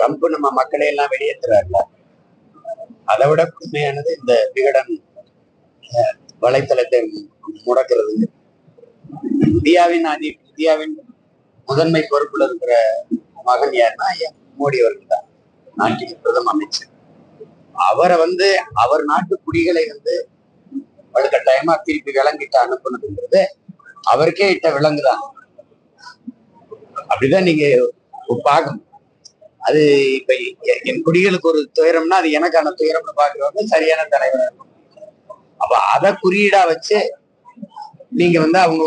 Trump நம்ம மக்களை எல்லாம் வெளியேற்றுறாருல, அதை விட கொடுமையானது இந்த விகடன் வலைத்தளத்தை முடக்கிறது. இந்தியாவின் முதன்மை பொறுப்புல இருக்கிற மகன் யாருன்னா மோடி அவர்கள் தான், நாட்டின் பிரதம அமைச்சர். அவரை அவர் நாட்டு குடிகளை வலுக்கட்டாயமா திருப்பி விலங்கிட்டு அனுப்புனதுன்றது அவருக்கே இட்ட விலங்குதான். அப்படிதான் நீங்க பார்க்கணும். அது இப்ப என் குடிகளுக்கு ஒரு துயரம்னா அது எனக்கான துயரம்னு பாக்குறவங்க சரியான தலைவராக இருக்கும். அப்ப அதை குறியீடா வச்சு நீங்க அவங்க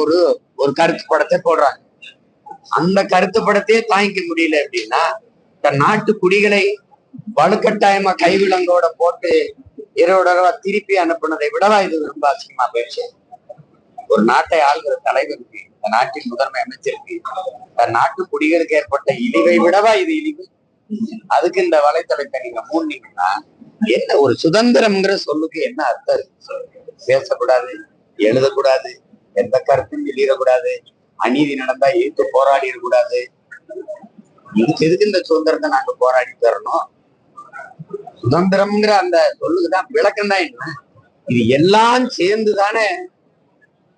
ஒரு கருத்து படத்தை போடுறாங்க. அந்த கருத்து படத்தையே தாங்கிக்க முடியல அப்படின்னா தன் நாட்டு குடிகளை வலுக்கட்டாயமா கைவிலங்கோட போட்டு இரவோட திருப்பி அனுப்புனதை விடவா இது ரொம்ப அசிங்கமா போயிடுச்சு. ஒரு நாட்டை ஆள்கிற தலைவருக்கு, இந்த நாட்டின் முதன்மை அமைச்சருக்கு, தன் நாட்டு குடிகளுக்கு ஏற்பட்ட இழிவை விடவா இது இழிவு? அதுக்கு இந்த வலைத்தளத்தை நீங்க மூடினீங்கன்னா என்ன ஒரு சுதந்திரம்ங்கிற சொல்லுக்கு என்ன அர்த்தம் இருக்கு? பேசக்கூடாது, எழுதக்கூடாது, எந்த கருத்தும் வெளியிடக்கூடாது, அநீதி நடந்தா எதிர்த்து போராடிடக்கூடாது. இதுக்கு எதுக்கு இந்த சுதந்திரத்தை நாங்க போராடி தரணும்? சுதந்திரம்ங்கிற அந்த சொல்லுக்குதான் விளக்கம் தான் என்ன? இது எல்லாம் சேர்ந்துதானே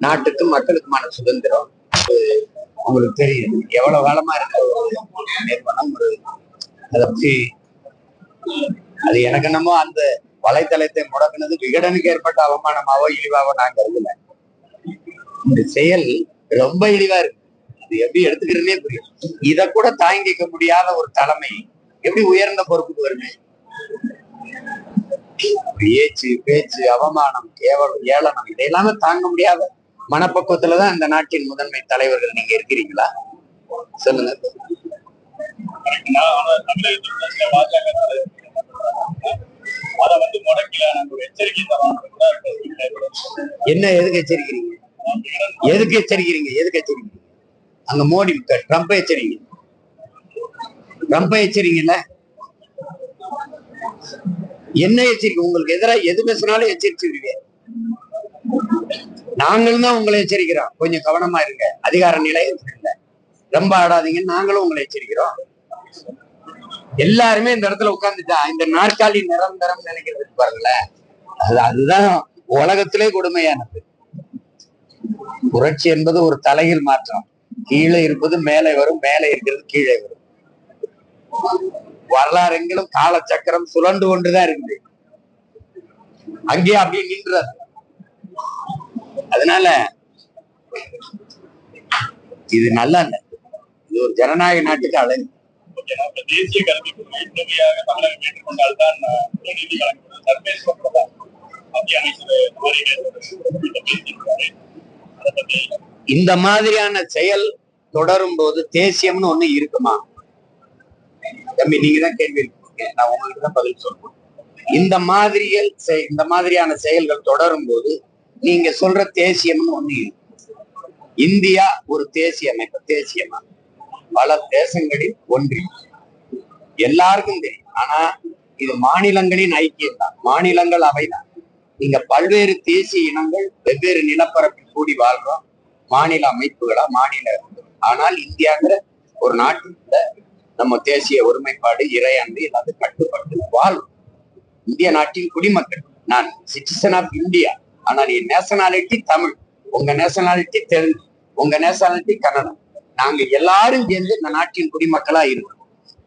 நாட்டுக்கு மக்களுக்குமான சுதந்திரம். உங்களுக்கு தெரியும் எவ்வளவு காலமா இருக்க ஒரு நிறுவனம், அதை பத்தி அது எனக்கு என்னமோ அந்த வலைத்தளத்தை முடக்குனது விகடனுக்கு ஏற்பட்ட அவமானமாவோ இழிவாவோ நான் கருதல. இந்த செயல் ரொம்ப இழிவா இருக்கு. அது எப்படி எடுத்துக்கிறதுனே புரியும். இத கூட தாங்கிக்க முடியாத ஒரு தலைமை எப்படி உயர்ந்த பொறுப்புக்கு வருமே? ஏச்சு, பேச்சு, அவமானம், கேவலம், ஏளனம் இதையெல்லாமே தாங்க முடியாத மனப்பக்குவத்துலதான் இந்த நாட்டின் முதன்மை தலைவர்கள் நீங்க இருக்கிறீங்களா? சொல்லுங்க. என்ன எதுக்கு எச்சரிக்கிறீங்க? எதுக்கு எச்சரிக்கிறீங்க? அங்க மோடி ட்ரம்ப் எச்சரிங்க. என்ன எச்சரிக்கை? உங்களுக்கு எதிராக எது பேசினாலும் எச்சரிச்சுருவீங்க. நாங்களும் தான் உங்களை எச்சரிக்கிறோம், கொஞ்சம் கவனமா இருங்க, அதிகார நிலையத்துல ரொம்ப ஆடாதீங்கன்னு நாங்களும் உங்களை எச்சரிக்கிறோம். எல்லாருமே இந்த இடத்துல உட்கார்ந்துட்டா இந்த நாற்காலி நிரந்தரம் நினைக்கிறது பாருங்களேன். அதுதான் உலகத்திலே கொடுமையானது. புரட்சி என்பது ஒரு தலைகீழ் மாற்றம். கீழே இருப்பது மேலே வரும், மேலே இருக்கிறது கீழே வரும். வரலாறு எங்கிலும் காலச்சக்கரம் சுழண்டு கொண்டுதான் இருக்குது. அங்கேயே அப்படியே நின்றது. அதனால இது நல்லா இல்லை. இது ஒரு ஜனநாயக நாட்டுக்கு அழகு. தேசிய கல்வி முழுமையாக தமிழகம் ஏற்றுக்கொண்டால்தான் இந்த மாதிரியான செயல் தொடரும் போது தேசியம்னு ஒண்ணு இருக்குமா? தம்பி நீங்க தான் கேள்வி இருக்கீங்க, நான் உங்களுக்கு தான் பதில் சொல்றேன். இந்த மாதிரியான செயல்கள் தொடரும் போது நீங்க சொல்ற தேசியம்னு ஒண்ணு இருக்கு. இந்தியா ஒரு தேசிய அமைப்பு, தேசியமா பல தேசங்களில் ஒன்றி எல்லாருக்கும் தெரியும். ஆனா இது மாநிலங்களின் ஐக்கியம் தான், மாநிலங்கள் அவைதான். இங்க பல்வேறு தேசிய இனங்கள் வெவ்வேறு நிலப்பரப்பில் கூடி வாழ்றோம், மாநில அமைப்புகளா, மாநில. ஆனால் இந்தியாங்கிற ஒரு நாட்டுல நம்ம தேசிய ஒருமைப்பாடு, இறையாண்மை எல்லாத்தையும் கட்டுப்பட்டு வாழ்றோம். இந்திய நாட்டின் குடிமக்கள். நான் சிட்டிசன் ஆஃப் இந்தியா. ஆனால் என் நேஷனாலிட்டி தமிழ், உங்க நேஷனாலிட்டி தெலுங்கு, உங்க நேஷனாலிட்டி கன்னடம். நாங்க எல்லாரும் சேர்ந்து இந்த நாட்டின் குடிமக்களா இருக்கோம்.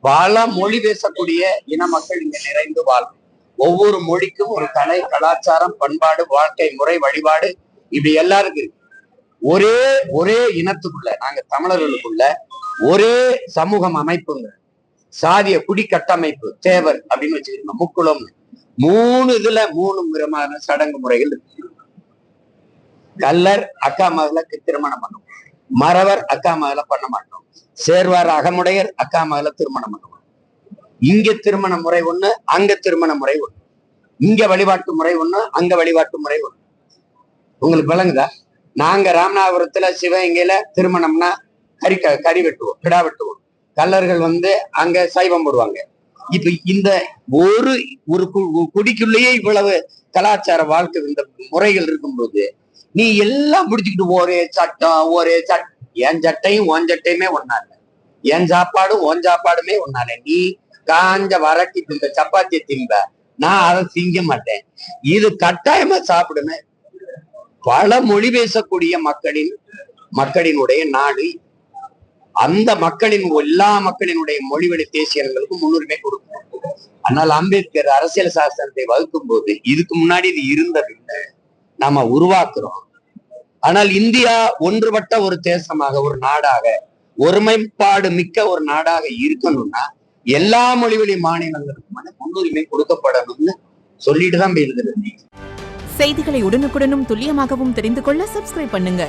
பல மொழி பேசக்கூடிய இன மக்கள் இங்க நிறைந்து வாழும். ஒவ்வொரு மொழிக்கும் ஒரு கலை, கலாச்சாரம், பண்பாடு, வாழ்க்கை முறை, வழிபாடு இப்படி எல்லாருக்கும் இருக்கு. ஒரே இனத்துக்குள்ள, நாங்க தமிழர்களுக்குள்ள ஒரே சமூகம் அமைப்புங்க, சாதிய குடி கட்டமைப்பு, தேவர் அப்படின்னு வச்சுக்கோங்க, முக்குளம். 3 விதமான சடங்கு முறைகள் இருக்கு. கல்லர் அக்கா மகளுக்கு திருமணம் பண்ணும், மறவர் அக்கா மகளை பண்ண மாட்டோம், சேர்வார் அகமுடையர் அக்கா மகளை திருமணம் பண்ணுவோம். இங்க திருமண முறை ஒண்ணு, அங்க திருமண முறை ஒண்ணு. இங்க வழிபாட்டு முறை ஒண்ணு, அங்க வழிபாட்டு முறை ஒண்ணு. உங்களுக்கு விளங்குதா? நாங்க ராமநாதபுரத்துல சிவகங்கையில திருமணம்னா கறி வெட்டுவோம், கிடா வெட்டுவோம். கல்லர்கள் அங்க சைவம் போடுவாங்க. இப்ப இந்த ஒரு குடிக்குள்ளேயே இவ்வளவு கலாச்சார வாழ்க்கை இந்த முறைகள் இருக்கும்போது நீ எல்லாம் முடிச்சுக்கிட்டு ஒரே சட்டம், என் சட்டையும் உன் சட்டையுமே ஒன்னால, என் சாப்பாடும் உன் சாப்பாடுமே ஒன்னால, நீ காஞ்ச வரட்டி திம்ப, சப்பாத்தி திம்ப, நான் அதை திங்க மாட்டேன். இது கட்டாயமா சாப்பிடுவேன். பல மொழி பேசக்கூடிய மக்களினுடைய நாடு. அந்த எல்லா மக்களினுடைய மொழிவழி தேசியங்களுக்கு முன்னுரிமை கொடுக்கணும். ஆனால் அம்பேத்கர் அரசியல் சாசனத்தை வகுக்கும் போது இதுக்கு முன்னாடி இது இருந்ததில்லை, நாம உருவாக்குறோம். ஆனால் இந்தியா ஒன்றுபட்ட ஒரு தேசமாக, ஒரு நாடாக, ஒருமைப்பாடு மிக்க ஒரு நாடாக இருக்கணும்னா எல்லா மொழிவழி மாநிலங்களுக்கும் முன்னுரிமை கொடுக்கப்படணும்னு சொல்லிட்டு தான் எழுதுறது. செய்திகளை உடனுக்குடனும் துல்லியமாகவும் தெரிந்து கொள்ள சப்ஸ்கிரைப் பண்ணுங்க.